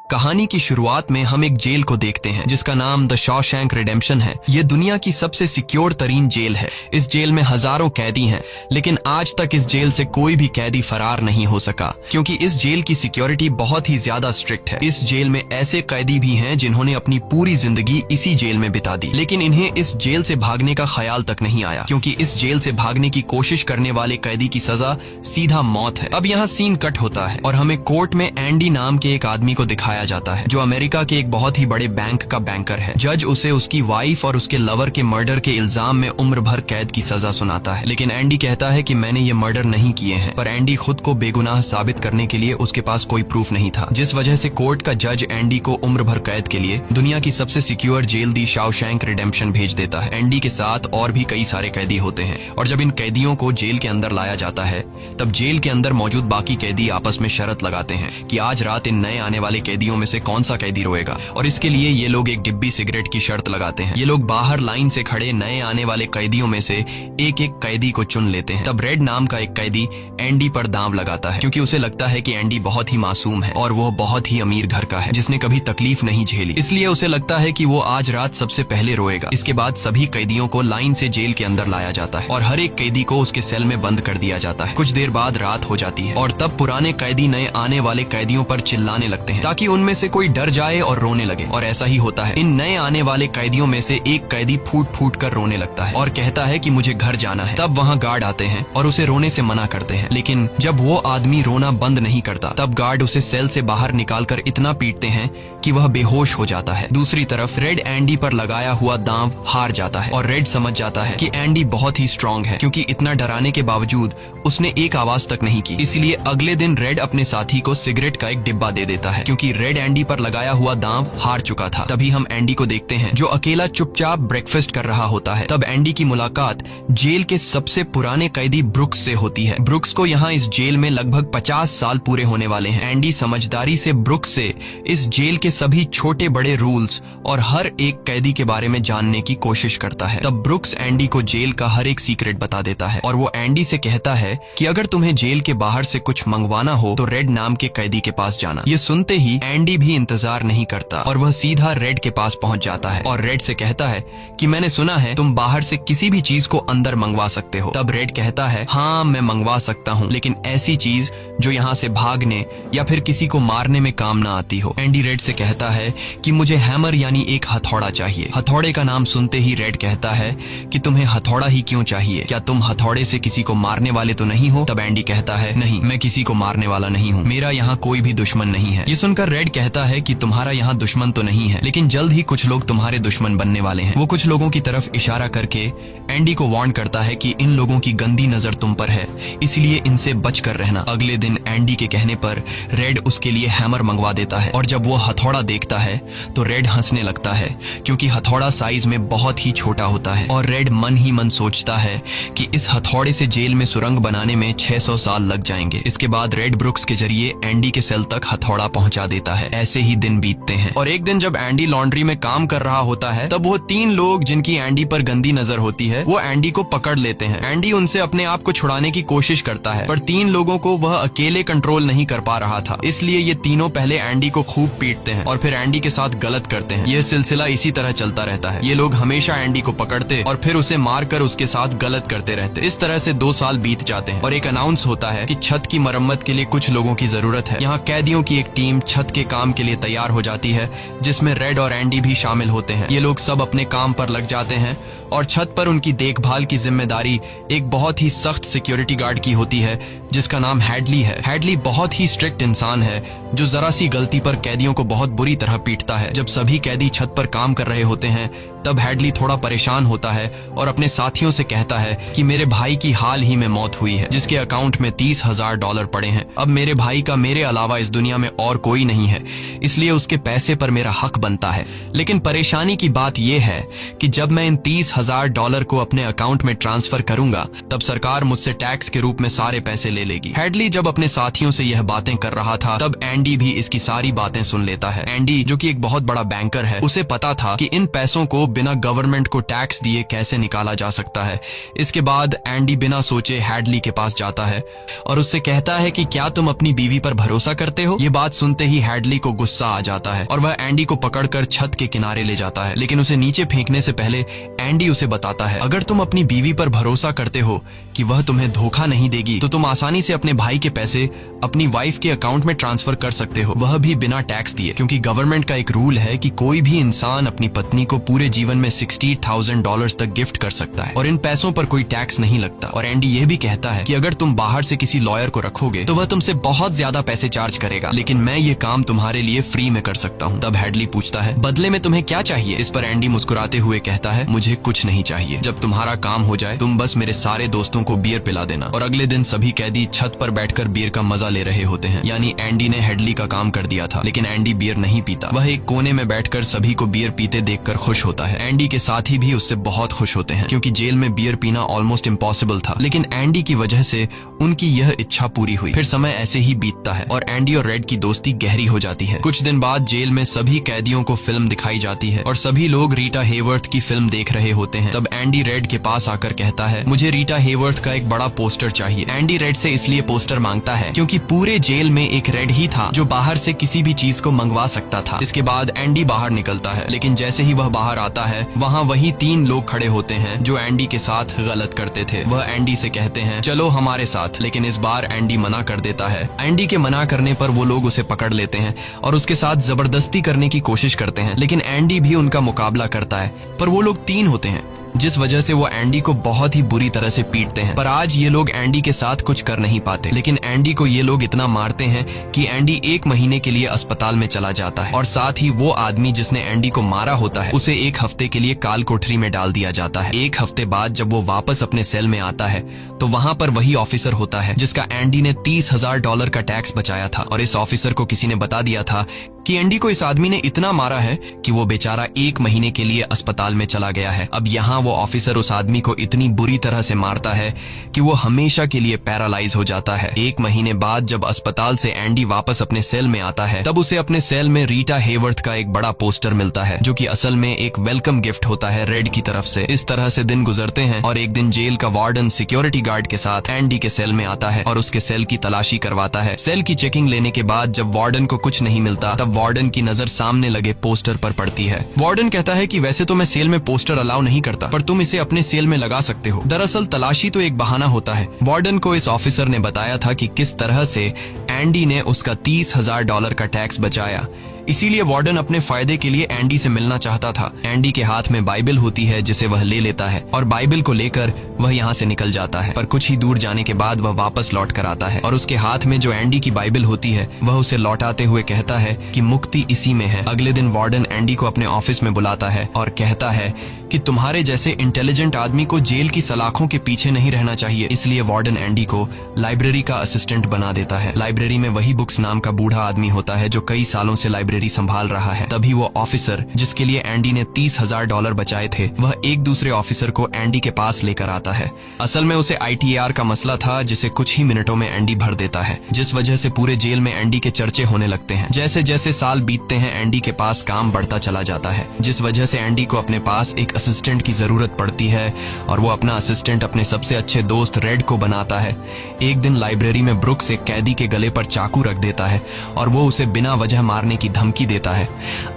कहानी की शुरुआत में हम एक जेल को देखते हैं जिसका नाम द शॉशैंक रिडेम्पशन है। ये दुनिया की सबसे सिक्योर तरीन जेल है। इस जेल में हजारों कैदी हैं, लेकिन आज तक इस जेल से कोई भी कैदी फरार नहीं हो सका, क्योंकि इस जेल की सिक्योरिटी बहुत ही ज्यादा स्ट्रिक्ट है। इस जेल में ऐसे कैदी भी हैं जिन्होंने अपनी पूरी जिंदगी इसी जेल में बिता दी, लेकिन इन्हें इस जेल से भागने का ख्याल तक नहीं आया, क्योंकि इस जेल से भागने की कोशिश करने वाले कैदी की सजा सीधा मौत है। अब यहाँ सीन कट होता है और हमें कोर्ट में एंडी नाम के एक आदमी को दिखाया जाता है, जो अमेरिका के एक बहुत ही बड़े बैंक का बैंकर है। जज उसे उसकी वाइफ और उसके लवर के मर्डर के इल्जाम में उम्र भर कैद की सजा सुनाता है, लेकिन एंडी कहता है कि मैंने ये मर्डर नहीं किए हैं। पर एंडी खुद को बेगुनाह साबित करने के लिए उसके पास कोई प्रूफ नहीं था, जिस वजह से कोर्ट का जज एंडी को उम्र भर कैद के लिए दुनिया की सबसे सिक्योर जेल दी शॉशैंक रिडेम्पशन भेज देता है। एंडी के साथ और भी कई सारे कैदी होते हैं, और जब इन कैदियों को जेल के अंदर लाया जाता है तब जेल के अंदर मौजूद बाकी कैदी आपस में शर्त लगाते हैं कि आज रात इन नए आने वाले कैदियों में से कौन सा कैदी रोएगा, और इसके लिए ये लोग एक डिब्बी सिगरेट की शर्त लगाते हैं। ये लोग बाहर लाइन से खड़े नए आने वाले कैदियों में से एक एक कैदी को चुन लेते हैं। तब रेड नाम का एक कैदी एंडी पर दांव लगाता है, क्योंकि उसे लगता है कि एंडी बहुत ही मासूम है और वो बहुत ही अमीर घर का है जिसने कभी तकलीफ नहीं झेली, इसलिए उसे लगता है कि वो आज रात सबसे पहले रोएगा। इसके बाद सभी कैदियों को लाइन से जेल के अंदर लाया जाता है और हर एक कैदी को उसके सेल में बंद कर दिया जाता है। कुछ देर बाद रात हो जाती है और तब पुराने कैदी नए आने वाले कैदियों पर चिल्लाने लगते हैं ताकि उनमें से कोई डर जाए और रोने लगे, और ऐसा ही होता है। इन नए आने वाले कैदियों में से एक कैदी फूट फूट कर रोने लगता है और कहता है कि मुझे घर जाना है। तब वहाँ गार्ड आते हैं और उसे रोने से मना करते हैं, लेकिन जब वो आदमी रोना बंद नहीं करता तब गार्ड उसे सेल से बाहर निकालकर इतना पीटते हैं कि वह बेहोश हो जाता है। दूसरी तरफ रेड एंडी पर लगाया हुआ दांव हार जाता है और रेड समझ जाता है कि एंडी बहुत ही स्ट्रांग है, क्योंकि इतना डराने के बावजूद उसने एक आवाज तक नहीं की। इसलिए अगले दिन रेड अपने साथी को सिगरेट का एक डिब्बा दे देता है, क्योंकि रेड एंडी पर लगाया हुआ दांव हार चुका था। तभी हम एंडी को देखते हैं जो अकेला चुपचाप ब्रेकफास्ट कर रहा होता है। तब एंडी की मुलाकात जेल के सबसे पुराने कैदी ब्रुक्स से होती है। ब्रुक्स को यहाँ इस जेल में लगभग 50 साल पूरे होने वाले हैं। एंडी समझदारी से ब्रुक्स से इस जेल के सभी छोटे बड़े रूल्स और हर एक कैदी के बारे में जानने की कोशिश करता है। तब ब्रुक्स एंडी को जेल का हर एक सीक्रेट बता देता है और वो एंडी से कहता है कि अगर तुम्हें जेल के बाहर से कुछ मंगवाना हो तो रेड नाम के कैदी के पास जाना। ये सुनते ही एंडी भी इंतजार नहीं करता और वह सीधा रेड के पास पहुंच जाता है और रेड से कहता है कि मैंने सुना है तुम बाहर से किसी भी चीज को अंदर मंगवा सकते हो। तब रेड कहता है हाँ मैं मंगवा सकता हूँ, लेकिन ऐसी चीज जो यहाँ से भागने या फिर किसी को मारने में काम ना आती हो। एंडी रेड से कहता है कि मुझे हैमर यानी एक हथौड़ा चाहिए। हथौड़े का नाम सुनते ही रेड कहता है कि तुम्हें हथौड़ा ही क्यों चाहिए, क्या तुम हथौड़े से किसी को मारने वाले तो नहीं हो? तब एंडी कहता है नहीं, मैं किसी को मारने वाला नहीं हूँ, मेरा यहाँ कोई भी दुश्मन नहीं है। ये सुनकर रेड कहता है कि तुम्हारा यहाँ दुश्मन तो नहीं है, लेकिन जल्द ही कुछ लोग तुम्हारे दुश्मन बनने वाले हैं। वो कुछ लोगों की तरफ इशारा करके एंडी को वार्न करता है कि इन लोगों की गंदी नजर तुम पर है, इसलिए इनसे बच कर रहना। अगले दिन एंडी के कहने पर रेड उसके लिए हैमर मंगवा देता है और जब वो हथौड़ा देखता है तो रेड हंसने लगता है, क्योंकि हथौड़ा साइज में बहुत ही छोटा होता है। और रेड मन ही मन सोचता है कि इस हथौड़े से जेल में सुरंग बनाने में 600 साल लग जाएंगे। इसके बाद रेड ब्रुक्स के जरिए एंडी के सेल तक हथौड़ा पहुंचा देता है। ऐसे ही दिन बीतते हैं और एक दिन जब एंडी लॉन्ड्री में काम कर रहा होता है तब वो 3 लोग जिनकी एंडी पर गंदी नजर होती है वो एंडी को पकड़ लेते हैं। एंडी उनसे अपने आप को छुड़ाने की कोशिश करता है, पर 3 लोगों को वह अकेले कंट्रोल नहीं कर पा रहा था, इसलिए ये तीनों पहले एंडी को खूब पीटते हैं और फिर एंडी के साथ गलत करते हैं। यह सिलसिला इसी तरह चलता रहता है। ये लोग हमेशा एंडी को पकड़ते और फिर उसे मारकर उसके साथ गलत करते रहते। इस तरह से 2 साल बीत जाते हैं और एक अनाउंस होता है कि छत की मरम्मत के लिए कुछ लोगों की जरूरत है। यहाँ कैदियों की एक टीम छत के काम के लिए तैयार हो जाती है, जिसमें रेड और एंडी भी शामिल होते हैं। ये लोग सब अपने काम पर लग जाते हैं और छत पर उनकी देखभाल की जिम्मेदारी एक बहुत ही सख्त सिक्योरिटी गार्ड की होती है जिसका नाम हैडली है। हैडली बहुत ही स्ट्रिक्ट इंसान है जो जरा सी गलती पर कैदियों को बहुत बुरी तरह पीटता है। जब सभी कैदी छत पर काम कर रहे होते हैं तब हैडली थोड़ा परेशान होता है और अपने साथियों से कहता है कि मेरे भाई की हाल ही में मौत हुई है, जिसके अकाउंट में $30,000 पड़े हैं। अब मेरे भाई का मेरे अलावा इस दुनिया में और कोई नहीं है, इसलिए उसके पैसे पर मेरा हक बनता है। लेकिन परेशानी की बात यह है कि जब मैं इन $30,000 को अपने अकाउंट में ट्रांसफर करूंगा तब सरकार मुझसे टैक्स के रूप में सारे पैसे ले लेगी। हैडली जब अपने साथियों से यह बातें कर रहा था तब एंडी भी इसकी सारी बातें सुन लेता है। एंडी जो कि एक बहुत बड़ा बैंकर है, उसे पता था कि इन पैसों को बिना गवर्नमेंट को टैक्स दिए कैसे निकाला जा सकता है। इसके बाद एंडी बिना सोचे हैडली के पास जाता है और उससे कहता है कि क्या तुम अपनी बीवी पर भरोसा करते हो। ये बात सुनते ही हैडली को गुस्सा आ जाता है और वह एंडी को पकड़कर छत के किनारे ले जाता है, लेकिन उसे नीचे फेंकने से पहले एंडी उसे बताता है, अगर तुम अपनी बीवी पर भरोसा करते हो कि वह तुम्हें धोखा नहीं देगी तो तुम आसानी से अपने भाई के पैसे अपनी वाइफ के अकाउंट में ट्रांसफर कर सकते हो, वह भी बिना टैक्स दिए, क्योंकि गवर्नमेंट का एक रूल है कि कोई भी इंसान अपनी पत्नी को पूरे जीवन में $60,000 तक गिफ्ट कर सकता है और इन पैसों पर कोई टैक्स नहीं लगता। और एंडी ये भी कहता है कि अगर तुम बाहर से किसी लॉयर को रखोगे तो वह तुमसे बहुत ज्यादा पैसे चार्ज करेगा, लेकिन मैं ये काम तुम्हारे लिए फ्री में कर सकता हूँ। तब हैडली पूछता है, बदले में तुम्हें क्या चाहिए। इस पर एंडी मुस्कुराते हुए कहता है, मुझे कुछ नहीं चाहिए, जब तुम्हारा काम हो जाए तुम बस मेरे सारे दोस्तों को बियर पिला देना। और अगले दिन सभी कैदी छत पर बैठकर बियर का मजा ले रहे होते हैं, यानी एंडी ने हैडली का काम कर दिया था। लेकिन एंडी बियर नहीं पीता, वह एक कोने में बैठकर सभी को बियर पीते देखकर खुश होता है। एंडी के साथी भी उससे बहुत खुश होते हैं, क्योंकि जेल में बियर पीना ऑलमोस्ट इम्पॉसिबल था, लेकिन एंडी की वजह से उनकी यह इच्छा पूरी हुई। फिर समय ऐसे ही बीतता है और एंडी और रेड की दोस्ती गहरी हो जाती है। कुछ दिन बाद जेल में सभी कैदियों को फिल्म दिखाई जाती है और सभी लोग रीटा हेवर्थ की फिल्म देख रहे होते हैं। तब एंडी रेड के पास आकर कहता है, मुझे रीटा हेवर्थ का एक बड़ा पोस्टर चाहिए। एंडी रेड से इसलिए पोस्टर मांगता है क्योंकि पूरे जेल में एक रेड ही था जो बाहर से किसी भी चीज को मंगवा सकता था। इसके बाद एंडी बाहर निकलता है, लेकिन जैसे ही वह बाहर आता है वहाँ वही 3 लोग खड़े होते हैं जो एंडी के साथ गलत करते थे। वह एंडी से कहते हैं, चलो हमारे साथ, लेकिन इस बार एंडी मना कर देता है। एंडी के मना करने पर वो लोग उसे पकड़ लेते हैं और उसके साथ जबरदस्ती करने की कोशिश करते हैं, लेकिन एंडी भी उनका मुकाबला करता है। पर वो लोग 3 होते हैं, जिस वजह से वो एंडी को बहुत ही बुरी तरह से पीटते हैं। पर आज ये लोग एंडी के साथ कुछ कर नहीं पाते, लेकिन एंडी को ये लोग इतना मारते हैं कि एंडी 1 महीने के लिए अस्पताल में चला जाता है और साथ ही वो आदमी जिसने एंडी को मारा होता है उसे 1 हफ्ते के लिए काल कोठरी में डाल दिया जाता है। 1 हफ्ते बाद जब वो वापस अपने सेल में आता है तो वहाँ पर वही ऑफिसर होता है जिसका एंडी ने $30,000 का टैक्स बचाया था, और इस ऑफिसर को किसी ने बता दिया था कि एंडी को इस आदमी ने इतना मारा है कि वो बेचारा 1 महीने के लिए अस्पताल में चला गया है। अब यहाँ वो ऑफिसर उस आदमी को इतनी बुरी तरह से मारता है कि वो हमेशा के लिए पैरालाइज हो जाता है। 1 महीने बाद जब अस्पताल से एंडी वापस अपने सेल में आता है तब उसे अपने सेल में रीटा हेवर्थ का एक बड़ा पोस्टर मिलता है, जो कि असल में एक वेलकम गिफ्ट होता है रेड की तरफ से। इस तरह से दिन गुजरते हैं और एक दिन जेल का वार्डन सिक्योरिटी गार्ड के साथ एंडी के सेल में आता है और उसके सेल की तलाशी करवाता है। सेल की चेकिंग लेने के बाद जब वार्डन को कुछ नहीं मिलता तब वार्डन की नजर सामने लगे पोस्टर पर पड़ती है। वार्डन कहता है कि वैसे तो मैं सेल में पोस्टर अलाउ नहीं करता, पर तुम इसे अपने सेल में लगा सकते हो। दरअसल तलाशी तो एक बहाना होता है। वार्डन को इस ऑफिसर ने बताया था कि किस तरह से एंडी ने उसका $30,000 का टैक्स बचाया, इसीलिए वार्डन अपने फायदे के लिए एंडी से मिलना चाहता था। एंडी के हाथ में बाइबल होती है जिसे वह ले लेता है और बाइबल को लेकर वह यहाँ से निकल जाता है। पर कुछ ही दूर जाने के बाद वह वापस लौट कर आता है और उसके हाथ में जो एंडी की बाइबल होती है वह उसे लौटाते हुए कहता है कि मुक्ति इसी में है। अगले दिन वार्डन एंडी को अपने ऑफिस में बुलाता है और कहता है कि तुम्हारे जैसे इंटेलिजेंट आदमी को जेल की सलाखों के पीछे नहीं रहना चाहिए। इसलिए वार्डन एंडी को लाइब्रेरी का असिस्टेंट बना देता है। लाइब्रेरी में वही बुक्स नाम का बूढ़ा आदमी होता है जो कई सालों से लाइब्रेरी संभाल रहा है। तभी वो ऑफिसर जिसके लिए एंडी ने $30,000 बचाए थे वह एक दूसरे ऑफिसर को एंडी के पास लेकर आता है। असल में उसे ITAR का मसला था जिसे कुछ ही मिनटों में एंडी भर देता है, जिस वजह से पूरे जेल में एंडी के चर्चे होने लगते हैं। जैसे जैसे साल बीतते हैं एंडी के पास काम बढ़ता चला जाता है, जिस वजह से एंडी को अपने पास एक असिस्टेंट की जरूरत पड़ती है और वो अपना असिस्टेंट अपने सबसे अच्छे दोस्त रेड को बनाता है। एक दिन लाइब्रेरी में ब्रुक्स एक कैदी के गले पर चाकू रख देता है और वो उसे बिना वजह मारने की धमकी देता है।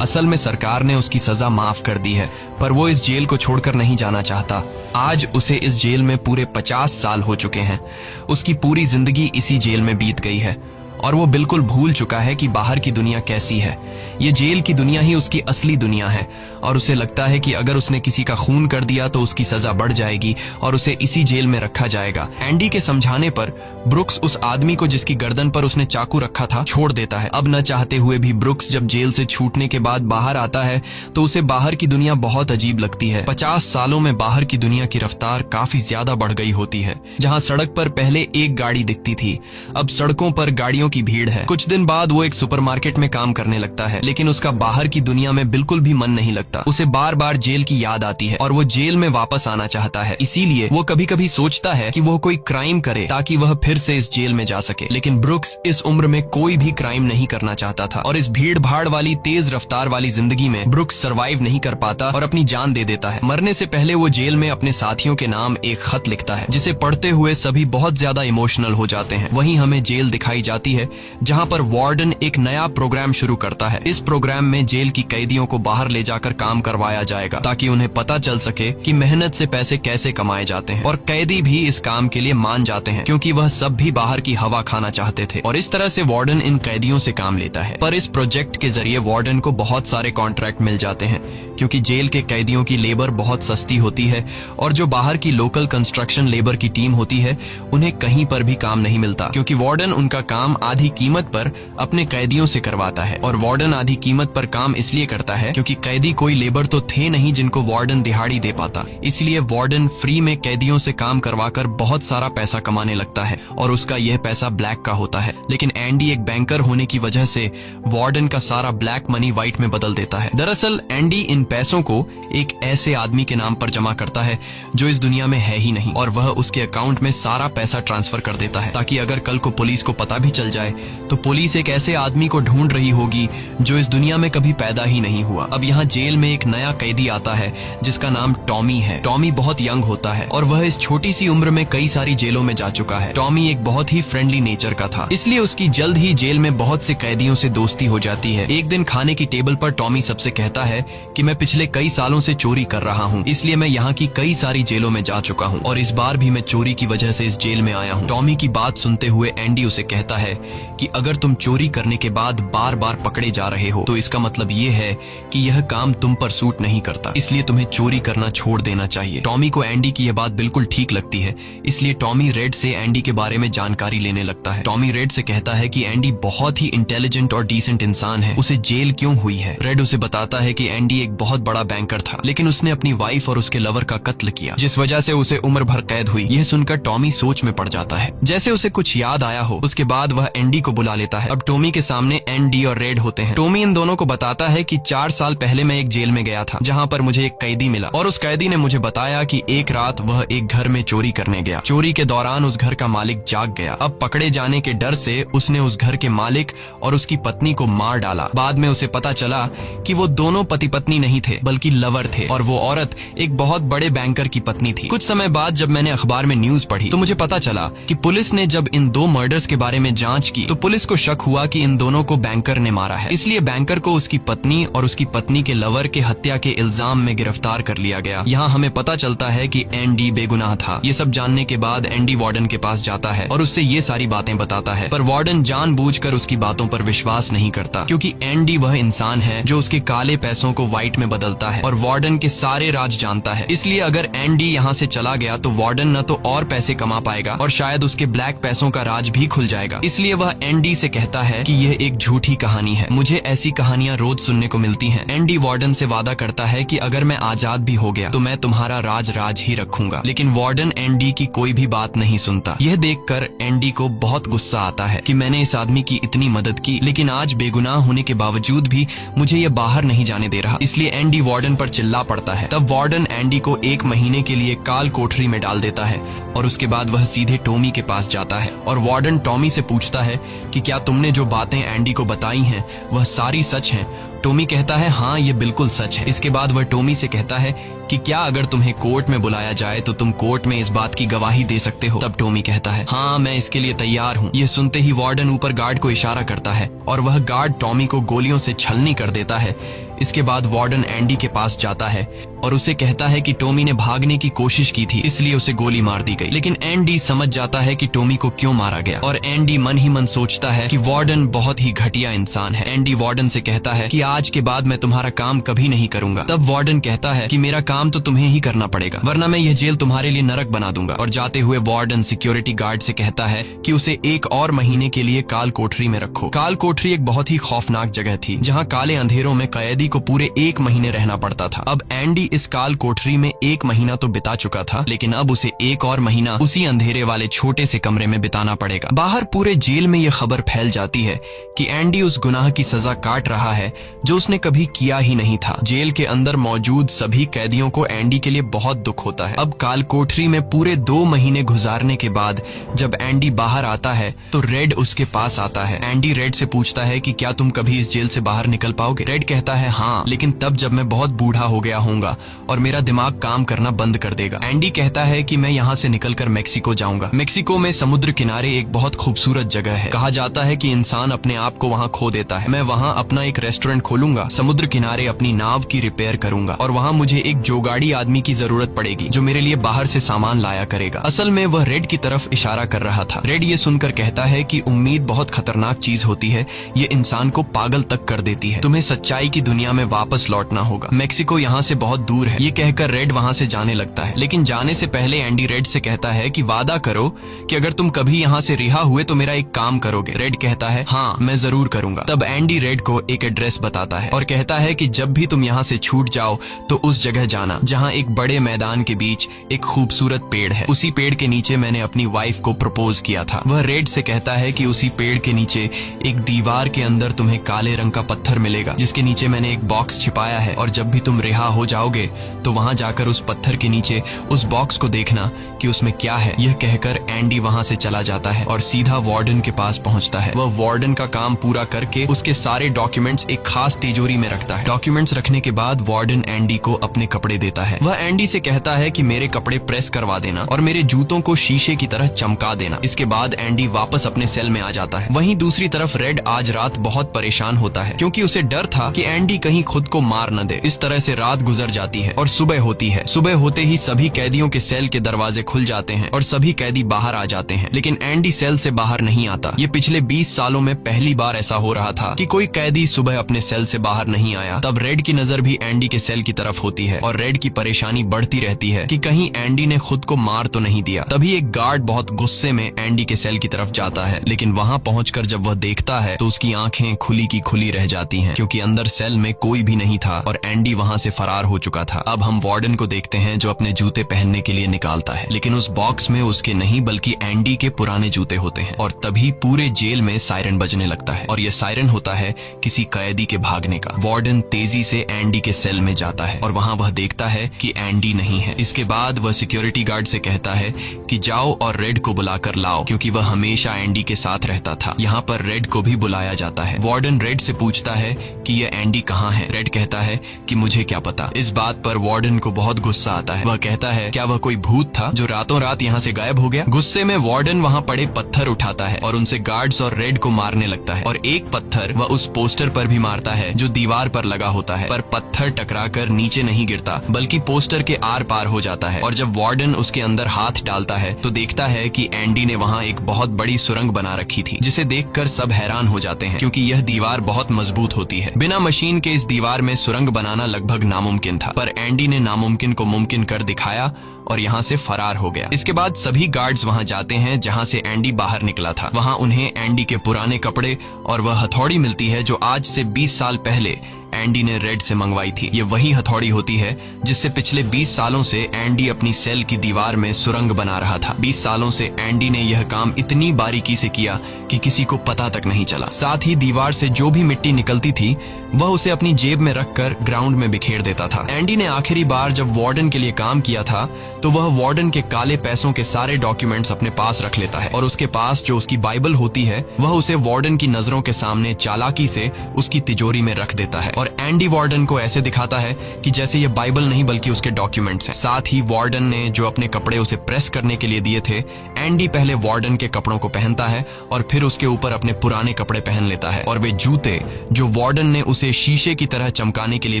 असल में सरकार ने उसकी सजा माफ कर दी है, पर वो इस जेल को छोड़कर नहीं जाना चाहता। आज उसे इस जेल में पूरे 50 साल हो चुके हैं। उसकी पूरी जिंदगी इसी जेल में बीत गई है और वो बिल्कुल भूल चुका है कि बाहर की दुनिया कैसी है। ये जेल की दुनिया ही उसकी असली दुनिया है और उसे लगता है कि अगर उसने किसी का खून कर दिया तो उसकी सजा बढ़ जाएगी और उसे इसी जेल में रखा जाएगा। एंडी के समझाने पर ब्रुक्स उस आदमी को जिसकी गर्दन पर उसने चाकू रखा था छोड़ देता है। अब न चाहते हुए भी ब्रुक्स जब जेल से छूटने के बाद बाहर आता है तो उसे बाहर की दुनिया बहुत अजीब लगती है। 50 सालों में बाहर की दुनिया की रफ्तार काफी ज्यादा बढ़ गई होती है। जहाँ सड़क पर पहले एक गाड़ी दिखती थी, अब सड़कों पर गाड़ियों की भीड़ है। कुछ दिन बाद वो एक सुपरमार्केट में काम करने लगता है, लेकिन उसका बाहर की दुनिया में बिल्कुल भी मन नहीं लगता। उसे बार बार जेल की याद आती है और वो जेल में वापस आना चाहता है। इसीलिए वो कभी कभी सोचता है कि वो कोई क्राइम करे ताकि वह फिर से इस जेल में जा सके। लेकिन ब्रुक्स इस उम्र में कोई भी क्राइम नहीं करना चाहता था और इस भीड़ भाड़ वाली तेज रफ्तार वाली जिंदगी में ब्रुक्स सरवाइव नहीं कर पाता और अपनी जान दे देता है। मरने से पहले वो जेल में अपने साथियों के नाम एक खत लिखता है, जिसे पढ़ते हुए सभी बहुत ज्यादा इमोशनल हो जाते हैं। वहीं हमें जेल दिखाई जाती है, जहां पर वार्डन एक नया प्रोग्राम शुरू करता है। इस प्रोग्राम में जेल की कैदियों को बाहर ले जाकर काम करवाया जाएगा ताकि उन्हें पता चल सके कि मेहनत से पैसे कैसे कमाए जाते हैं। और कैदी भी इस काम के लिए मान जाते हैं, क्योंकि वह सब भी बाहर की हवा खाना चाहते थे। और इस तरह से वार्डन इन कैदियों से काम लेता है। पर इस प्रोजेक्ट के जरिए वार्डन को बहुत सारे कॉन्ट्रैक्ट मिल जाते हैं, क्योंकि जेल के कैदियों की लेबर बहुत सस्ती होती है और जो बाहर की लोकल कंस्ट्रक्शन लेबर की टीम होती है उन्हें कहीं पर भी काम नहीं मिलता, क्योंकि वार्डन उनका काम आधी कीमत पर अपने कैदियों से करवाता है। और वार्डन आधी कीमत पर काम इसलिए करता है क्योंकि कैदी कोई लेबर तो थे नहीं जिनको वार्डन दिहाड़ी दे पाता। इसलिए वार्डन फ्री में कैदियों से काम करवाकर बहुत सारा पैसा कमाने लगता है और उसका यह पैसा ब्लैक का होता है। लेकिन एंडी एक बैंकर होने की वजह से वार्डन का सारा ब्लैक मनी व्हाइट में बदल देता है। दरअसल एंडी इन पैसों को एक ऐसे आदमी के नाम पर जमा करता है जो इस दुनिया में है ही नहीं, और वह उसके अकाउंट में सारा पैसा ट्रांसफर कर देता है ताकि अगर कल को पुलिस को पता भी चल जाए तो पुलिस एक ऐसे आदमी को ढूंढ रही होगी जो इस दुनिया में कभी पैदा ही नहीं हुआ। अब यहाँ जेल में एक नया कैदी आता है जिसका नाम टॉमी है। टॉमी बहुत यंग होता है और वह इस छोटी सी उम्र में कई सारी जेलों में जा चुका है। टॉमी एक बहुत ही फ्रेंडली नेचर का था, इसलिए उसकी जल्द ही जेल में बहुत से कैदियों से दोस्ती हो जाती है। एक दिन खाने की टेबल पर टॉमी सबसे कहता है कि मैं पिछले कई सालों से चोरी कर रहा हूँ, इसलिए मैं यहाँ की कई सारी जेलों में जा चुका हूँ और इस बार भी मैं चोरी की वजह से इस जेल में आया हूँ। टॉमी की बात सुनते हुए एंडी उसे कहता है कि अगर तुम चोरी करने के बाद बार बार पकड़े जा रहे हो तो इसका मतलब ये है कि यह काम तुम पर सूट नहीं करता, इसलिए तुम्हें चोरी करना छोड़ देना चाहिए। टॉमी को एंडी की यह बात बिल्कुल ठीक लगती है, इसलिए टॉमी रेड से एंडी के बारे में जानकारी लेने लगता है। टॉमी रेड से कहता है कि एंडी बहुत ही इंटेलिजेंट और डिसेंट इंसान है, उसे जेल क्यों हुई है। रेड उसे बताता है कि एंडी एक बहुत बड़ा बैंकर था, लेकिन उसने अपनी वाइफ और उसके लवर का कत्ल किया, जिस वजह से उसे उम्र भर कैद हुई। यह सुनकर टॉमी सोच में पड़ जाता है, जैसे उसे कुछ याद आया हो। उसके बाद वह एंडी को बुला लेता है। अब टॉमी के सामने एंडी और रेड होते हैं। टॉमी इन दोनों को बताता है कि 4 साल पहले मैं एक जेल में गया था, जहाँ पर मुझे एक कैदी मिला और उस कैदी ने मुझे बताया कि एक रात वह एक घर में चोरी करने गया। चोरी के दौरान उस घर का मालिक जाग गया। अब पकड़े जाने के डर से उसने उस घर के मालिक और उसकी पत्नी को मार डाला। बाद में उसे पता चला कि वो दोनों पति पत्नी नहीं थे बल्कि लवर थे और वो औरत एक बहुत बड़े बैंकर की पत्नी थी। कुछ समय बाद जब मैंने अखबार में न्यूज पढ़ी तो मुझे पता चला कि पुलिस ने जब इन 2 मर्डर्स के बारे में जांच की तो पुलिस को शक हुआ कि इन दोनों को बैंकर ने मारा है। इसलिए बैंकर को उसकी पत्नी और उसकी पत्नी के लवर के हत्या के इल्जाम में गिरफ्तार कर लिया गया। यहाँ हमें पता चलता है कि एंडी बेगुनाह था। ये सब जानने के बाद एंडी वार्डन के पास जाता है और उससे ये सारी बातें बताता है, पर वार्डन जानबूझकर उसकी बातों पर विश्वास नहीं करता, क्योंकि एंडी वह इंसान है जो उसके काले पैसों को व्हाइट में बदलता है और वार्डन के सारे राज जानता है। इसलिए अगर एंडी यहाँ से चला गया तो वार्डन न तो और पैसे कमा पाएगा और शायद उसके ब्लैक पैसों का राज भी खुल जाएगा। इसलिए वह एंडी से कहता है कि यह एक झूठी कहानी है, मुझे ऐसी कहानियां रोज सुनने को मिलती हैं। एंडी वार्डन से वादा करता है कि अगर मैं आजाद भी हो गया तो मैं तुम्हारा राज ही रखूंगा, लेकिन वार्डन एंडी की कोई भी बात नहीं सुनता। यह देखकर एंडी को बहुत गुस्सा आता है कि मैंने इस आदमी की इतनी मदद की, लेकिन आज बेगुनाह होने के बावजूद भी मुझे ये बाहर नहीं जाने दे रहा। इसलिए एंडी वार्डन पर चिल्ला पड़ता है। तब वार्डन एंडी को 1 महीने के लिए काल कोठरी में डाल देता है और उसके बाद वह सीधे टॉमी के पास जाता है और वार्डन टॉमी से पूछता है कि क्या तुमने जो बातें एंडी को बताई हैं वह सारी सच हैं। टॉमी कहता है हाँ ये बिल्कुल सच है। इसके बाद वह टॉमी से कहता है कि क्या अगर तुम्हें कोर्ट में बुलाया जाए तो तुम कोर्ट में इस बात की गवाही दे सकते हो। तब टॉमी कहता है हाँ मैं इसके लिए तैयार हूँ। यह सुनते ही वार्डन ऊपर गार्ड को इशारा करता है और वह गार्ड टॉमी को गोलियों से छलनी कर देता है। इसके बाद वार्डन एंडी के पास जाता है और उसे कहता है कि टॉमी ने भागने की कोशिश की थी इसलिए उसे गोली मार दी गई। लेकिन एंडी समझ जाता है कि टॉमी को क्यों मारा गया और एंडी मन ही मन सोचता है कि वार्डन बहुत ही घटिया इंसान है। एंडी वार्डन से कहता है कि आज के बाद मैं तुम्हारा काम कभी नहीं करूंगा। तब वार्डन कहता है कि मेरा काम तो तुम्हें ही करना पड़ेगा, वरना मैं यह जेल तुम्हारे लिए नरक बना दूंगा। और जाते हुए वार्डन सिक्योरिटी गार्ड से कहता है कि उसे एक और महीने के लिए काल कोठरी में रखो। काल कोठरी एक बहुत ही खौफनाक जगह थी, जहाँ काले अंधेरों में कैदी को पूरे 1 महीने रहना पड़ता था। अब एंडी इस काल कोठरी में 1 महीना तो बिता चुका था, लेकिन अब उसे एक और महीना उसी अंधेरे वाले छोटे से कमरे में बिताना पड़ेगा। बाहर पूरे जेल में यह खबर फैल जाती है कि एंडी उस गुनाह की सजा काट रहा है जो उसने कभी किया ही नहीं था। जेल के अंदर मौजूद सभी कैदियों को एंडी के लिए बहुत दुख होता है। अब काल कोठरी में पूरे 2 महीने गुजारने के बाद जब एंडी बाहर आता है तो रेड उसके पास आता है। एंडी रेड से पूछता है कि क्या तुम कभी इस जेल से बाहर निकल पाओगे? रेड कहता है हाँ, लेकिन तब जब मैं बहुत बूढ़ा हो गया होऊंगा और मेरा दिमाग काम करना बंद कर देगा। एंडी कहता है कि मैं यहाँ से निकलकर मेक्सिको जाऊंगा। मेक्सिको में समुद्र किनारे एक बहुत खूबसूरत जगह है। कहा जाता है कि इंसान अपने आप को वहाँ खो देता है। मैं वहाँ अपना एक रेस्टोरेंट खोलूंगा, समुद्र किनारे अपनी नाव की रिपेयर करूंगा और वहाँ मुझे एक जोगाड़ी आदमी की जरूरत पड़ेगी जो मेरे लिए बाहर से सामान लाया करेगा। असल में वह रेड की तरफ इशारा कर रहा था। रेड ये सुनकर कहता है कि उम्मीद बहुत खतरनाक चीज होती है, ये इंसान को पागल तक कर देती है। तुम्हें सच्चाई की दुनिया में वापस लौटना होगा। मेक्सिको यहाँ से बहुत दूर है। ये कहकर रेड वहाँ से जाने लगता है, लेकिन जाने से पहले एंडी रेड से कहता है कि वादा करो कि अगर तुम कभी यहाँ से रिहा हुए तो मेरा एक काम करोगे। रेड कहता है हाँ, मैं जरूर करूंगा। तब एंडी रेड को एक एड्रेस बताता है और कहता है कि जब भी तुम यहाँ से छूट जाओ तो उस जगह जाना जहाँ एक बड़े मैदान के बीच एक खूबसूरत पेड़ है। उसी पेड़ के नीचे मैंने अपनी वाइफ को प्रपोज किया था। वह रेड से कहता है कि उसी पेड़ के नीचे एक दीवार के अंदर तुम्हें काले रंग का पत्थर मिलेगा जिसके नीचे मैंने एक बॉक्स छिपाया है, और जब भी तुम रिहा हो जाओगे तो वहां जाकर उस पत्थर के नीचे उस बॉक्स को देखना कि उसमें क्या है। यह कहकर एंडी वहां से चला जाता है और सीधा वार्डन के पास पहुंचता है। वह वार्डन का काम पूरा करके उसके सारे डॉक्यूमेंट्स एक खास तिजोरी में रखता है। डॉक्यूमेंट्स रखने के बाद वार्डन एंडी को अपने कपड़े देता है। वह एंडी से कहता है कि मेरे कपड़े प्रेस करवा देना और मेरे जूतों को शीशे की तरह चमका देना। इसके बाद एंडी वापस अपने सेल में आ जाता है। वहीं दूसरी तरफ रेड आज रात बहुत परेशान होता है क्योंकि उसे डर था कि एंडी कहीं खुद को मार न दे। इस तरह से रात गुजर जाती है और सुबह होती है। सुबह होते ही सभी कैदियों के सेल के दरवाजे खुल जाते हैं और सभी कैदी बाहर आ जाते हैं, लेकिन एंडी सेल से बाहर नहीं आता। ये पिछले 20 सालों में पहली बार ऐसा हो रहा था कि कोई कैदी सुबह अपने सेल से बाहर नहीं आया। तब रेड की नजर भी एंडी के सेल की तरफ होती है और रेड की परेशानी बढ़ती रहती है कि कहीं एंडी ने खुद को मार तो नहीं दिया। तभी एक गार्ड बहुत गुस्से में एंडी के सेल की तरफ जाता है, लेकिन वहां पहुंचकर जब वह देखता है तो उसकी आंखें खुली की खुली रह जाती हैं क्योंकि अंदर सेल में कोई भी नहीं था और एंडी वहां से फरार हो चुका था। अब हम वार्डन को देखते हैं जो अपने जूते पहनने के लिए निकालता है, लेकिन उस बॉक्स में उसके नहीं बल्कि एंडी के पुराने जूते होते हैं। और तभी पूरे जेल में सायरन बजने लगता है और यह सायरन होता है किसी कैदी के भागने का। वार्डन तेजी से एंडी के सेल में जाता है और वहां वह देखता है कि एंडी नहीं है। इसके बाद वह सिक्योरिटी गार्ड से कहता है कि जाओ और रेड को बुलाकर लाओ, क्योंकि वह हमेशा एंडी के साथ रहता था। यहाँ पर रेड को भी बुलाया जाता है। वार्डन रेड से पूछता है कि यह एंडी कहाँ है। रेड कहता है कि मुझे क्या पता। इस बात पर वार्डन को बहुत गुस्सा आता है। वह कहता है क्या वह कोई भूत था जो रातों रात यहाँ से गायब हो गया। गुस्से में वार्डन वहाँ पड़े पत्थर उठाता है और उनसे गार्ड्स और रेड को मारने लगता है, और एक पत्थर वह उस पोस्टर पर भी मारता है जो दीवार पर लगा होता है, पर पत्थर टकराकर नीचे नहीं गिरता बल्कि पोस्टर के आर पार हो जाता है। और जब वार्डन उसके अंदर हाथ डालता है तो देखता है कि एंडी ने वहाँ एक बहुत बड़ी सुरंग बना रखी थी, जिसे देखकर सब हैरान हो जाते हैं क्योंकि यह दीवार बहुत मजबूत होती है। बिना मशीन के इस दीवार में सुरंग बनाना लगभग नामुमकिन था, पर एंडी ने नामुमकिन को मुमकिन कर दिखाया और यहाँ से फरार हो गया। इसके बाद सभी गार्ड्स वहाँ जाते हैं जहाँ से एंडी बाहर निकला था। वहाँ उन्हें एंडी के पुराने कपड़े और वह हथौड़ी मिलती है जो आज से 20 साल पहले एंडी ने रेड से मंगवाई थी। ये वही हथौड़ी होती है जिससे पिछले 20 सालों से एंडी अपनी सेल की दीवार में सुरंग बना रहा था। 20 सालों से एंडी ने यह काम इतनी बारीकी से किया कि किसी को पता तक नहीं चला। साथ ही दीवार से जो भी मिट्टी निकलती थी वह उसे अपनी जेब में रखकर ग्राउंड में बिखेर देता था। एंडी ने आखिरी बार जब वार्डन के लिए काम किया था तो वह वार्डन के काले पैसों के सारे डॉक्यूमेंट्स अपने पास रख लेता है और उसके पास जो उसकी बाइबल होती है वह उसे वार्डन की नजरों के सामने चालाकी से उसकी तिजोरी में रख देता है। और एंडी वार्डन को ऐसे दिखाता है कि जैसे ये बाइबल नहीं बल्कि उसके डॉक्यूमेंट्स हैं। साथ ही वार्डन ने जो अपने कपड़े उसे प्रेस करने के लिए दिए थे, एंडी पहले वार्डन के कपड़ों को पहनता है और फिर उसके ऊपर अपने पुराने कपड़े पहन लेता है। और वे जूते जो वार्डन ने उसे शीशे की तरह चमकाने के लिए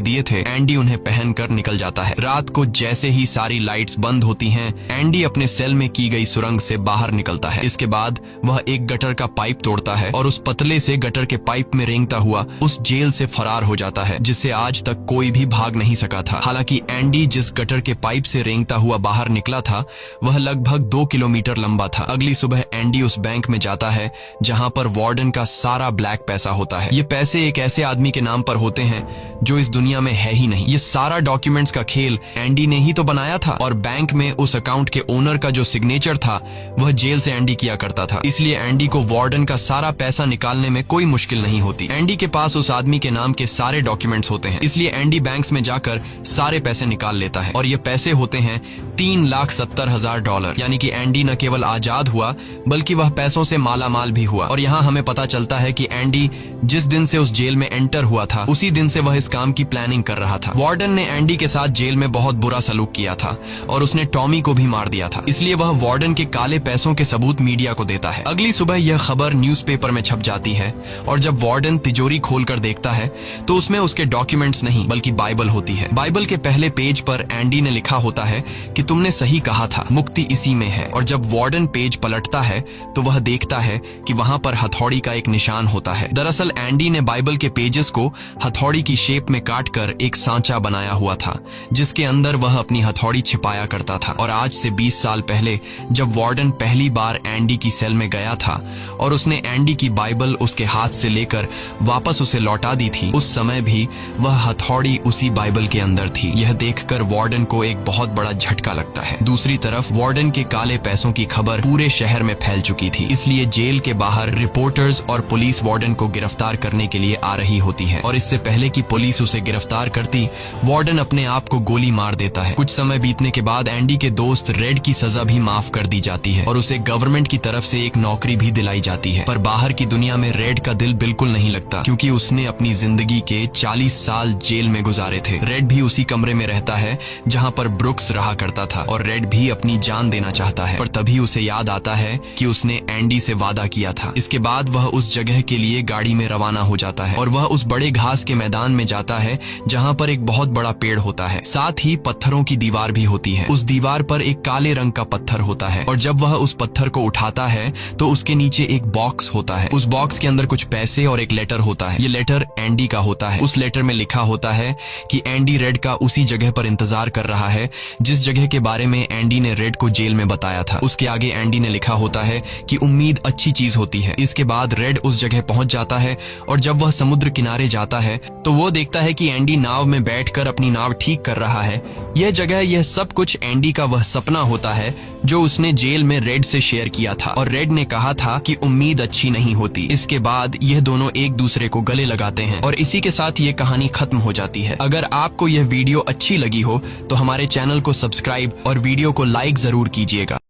दिए थे, एंडी उन्हें पहनकर निकल जाता है। रात को जैसे ही सारी लाइट्स बंद होती हैं, एंडी अपने सेल में की गई सुरंग से बाहर निकलता है। इसके बाद वह एक गटर का पाइप तोड़ता है और उस पतले से गटर के पाइप में रेंगता हुआ उस जेल से फरार हो जाता है, जिससे आज तक कोई भी भाग नहीं सका था। हालांकि एंडी जिस गटर के पाइप से रेंगता हुआ बाहर निकला था वह लगभग 2 किलोमीटर लंबा था। अगली सुबह एंडी उस बैंक में जाता है जहां पर वार्डन का सारा ब्लैक पैसा होता है। ये पैसे एक ऐसे आदमी के नाम पर होते हैं जो इस दुनिया में है ही नहीं। ये सारा डॉक्यूमेंट्स का खेल एंडी ने ही तो बनाया था और बैंक में उस अकाउंट के ओनर का जो सिग्नेचर था वह जेल से एंडी किया करता था। इसलिए एंडी को वार्डन का सारा पैसा निकालने में कोई मुश्किल नहीं होती। एंडी के पास उस आदमी के नाम के सारे डॉक्यूमेंट्स होते हैं, इसलिए एंडी बैंक्स में जाकर सारे पैसे निकाल लेता है और ये पैसे होते हैं $3,70,000। यानी कि एंडी न केवल आजाद हुआ बल्कि वह पैसों से मालामाल भी हुआ। और यहाँ हमें पता चलता है कि एंडी जिस दिन से उस जेल में एंटर हुआ था उसी दिन से वह इस काम की प्लानिंग कर रहा था। वार्डन ने एंडी के साथ जेल में बहुत बुरा सलूक किया था और उसने टॉमी को भी मार दिया था, इसलिए वह वार्डन के काले पैसों के सबूत मीडिया को देता है। अगली सुबह यह खबर न्यूज़पेपर में छप जाती है और जब वार्डन तिजोरी खोलकर देखता है तो उसमें उसके डॉक्यूमेंट्स नहीं बल्कि बाइबल होती है। बाइबल के पहले पेज पर एंडी ने लिखा होता है कि तुमने सही कहा था, मुक्ति इसी में है। और जब वार्डन पेज पलटता है तो वह देखता है कि वहां पर हथौड़ी का एक निशान होता है। दरअसल एंडी ने बाइबल के पेजेस को हथौड़ी की शेप में काटकर एक सांचा बनाया हुआ था जिसके अंदर वह अपनी हथौड़ी छिपाया करता था। और आज से 20 साल पहले जब वार्डन पहली बार एंडी की सेल में गया था और उसने एंडी की बाइबल उसके हाथ से लेकर वापस उसे लौटा दी थी, उस समय भी वह हथौड़ी उसी बाइबल के अंदर थी। यह देखकर वार्डन को एक बहुत बड़ा झटका लगता है। दूसरी तरफ वार्डन के काले पैसों की खबर पूरे शहर में फैल चुकी थी, इसलिए जेल के बाहर रिपोर्टर्स और पुलिस वार्डन को गिरफ्तार करने के लिए आ रही होती है। और इससे पहले कि पुलिस उसे गिरफ्तार करती, वार्डन अपने आप को गोली मार देता है। कुछ समय बीतने के बाद एंडी के दोस्त रेड की सजा भी माफ कर दी जाती है और उसे गवर्नमेंट की तरफ से एक नौकरी भी दिलाई जाती है। पर बाहर की दुनिया में रेड का दिल बिल्कुल नहीं लगता क्योंकि उसने अपनी जिंदगी के 40 साल जेल में गुजारे थे। रेड भी उसी कमरे में रहता है जहां पर ब्रुक्स रहा करता था और रेड भी अपनी जान देना चाहता है, पर तभी उसे याद आता है कि उसने एंडी से वादा किया था। इसके बाद वह उस जगह के लिए गाड़ी में रवाना हो जाता है और वह उस बड़े घास के मैदान में जाता है जहां पर एक बहुत बड़ा पेड़ होता है, साथ ही पत्थरों की दीवार भी होती है। उस दीवार पर एक काले रंग का पत्थर होता है और जब वह उस पत्थर को उठाता है तो उसके नीचे एक बॉक्स होता है। उस बॉक्स के अंदर कुछ पैसे और एक लेटर होता है। ये लेटर एंडी का होता है। उस लेटर में लिखा होता है कि एंडी रेड का उसी जगह पर इंतजार कर रहा है जिस जगह के बारे में एंडी ने रेड को जेल में बताया था। उसके आगे एंडी ने लिखा होता है कि उम्मीद अच्छी चीज होती है। इसके बाद रेड उस जगह पहुंच जाता है और जब वह समुद्र किनारे जाता है तो वो देखता है कि एंडी नाव में बैठकर अपनी नाव ठीक कर रहा है। यह जगह, यह सब कुछ एंडी का वह सपना होता है जो उसने जेल में रेड से शेयर किया था और रेड ने कहा था कि उम्मीद अच्छी नहीं होती। इसके बाद यह दोनों एक दूसरे को गले लगाते हैं और इसी के साथ ये कहानी खत्म हो जाती है। अगर आपको यह वीडियो अच्छी लगी हो तो हमारे चैनल को सब्सक्राइब और वीडियो को लाइक जरूर कीजिएगा।